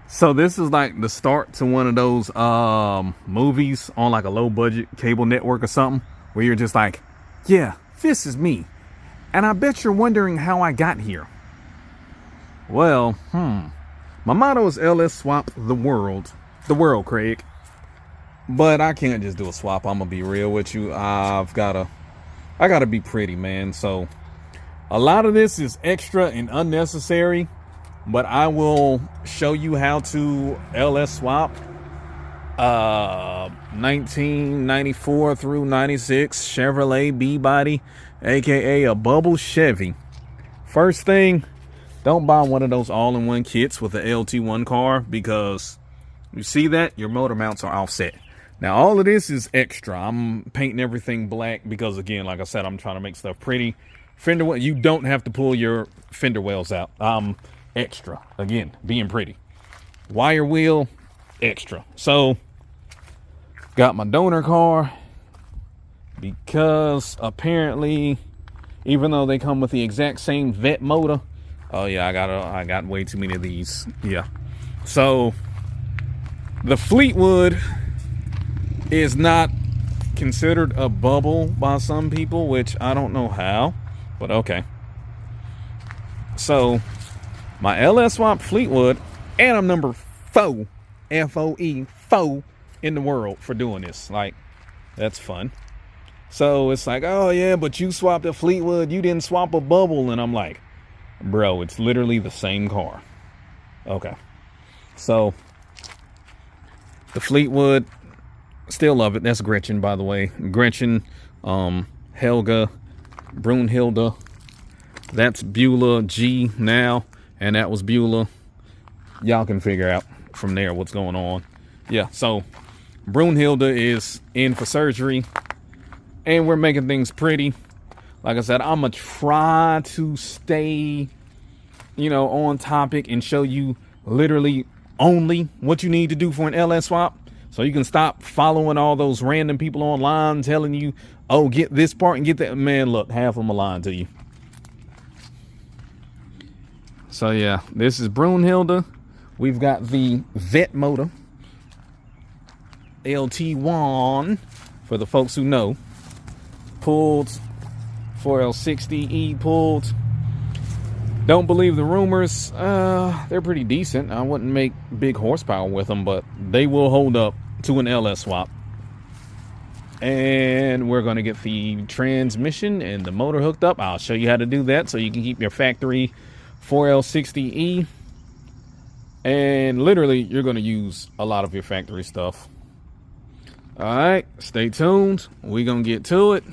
So this is like the start to one of those movies on like a low budget cable network or something, where you're just like, yeah, this is me. And I bet you're wondering how I got here. Well, my motto is LS swap the world, Craig. But I can't just do a swap. I'm gonna be real with you. I gotta be pretty, man. So a lot of this is extra and unnecessary, but I will show you how to LS swap 1994 through 96 Chevrolet B-body, aka a bubble Chevy. First thing, don't buy one of those all-in-one kits with the LT1 car, because you see that your motor mounts are offset. Now all of this is extra. I'm painting everything black because, again, like I said, I'm trying to make stuff pretty. Fender well, you don't have to pull your fender wells out. Extra, again, being pretty. Wire wheel, extra. So got my donor car, because apparently, even though they come with the exact same vet motor, oh yeah, I got way too many of these. Yeah. So the Fleetwood is not considered a bubble by some people, which I don't know how, but okay. So my LS swap Fleetwood, and I'm number 4, F-O-E, 4 in the world for doing this. Like, that's fun. So it's like, oh yeah, but you swapped a Fleetwood, you didn't swap a bubble. And I'm like, bro, it's literally the same car. Okay. So the Fleetwood, still love it. That's Gretchen, by the way. Gretchen, Helga, Brunhilde. That's Beulah G now, and that was Beulah. Y'all can figure out from there what's going on. Yeah, so Brunhilde is in for surgery, and we're making things pretty. Like I said, I'm gonna try to stay, on topic and show you literally only what you need to do for an LS swap, so you can stop following all those random people online telling you, oh, get this part and get that. Man, look, half of them are lying to you. So yeah, this is Brunhilde. We've got the vet motor, LT1, for the folks who know. Pulled 4L60E pulled. Don't believe the rumors. They're pretty decent. I wouldn't make big horsepower with them, but they will hold up to an LS swap. And we're going to get the transmission and the motor hooked up. I'll show you how to do that so you can keep your factory 4L60E. And literally, you're going to use a lot of your factory stuff. All right, stay tuned. We're going to get to it.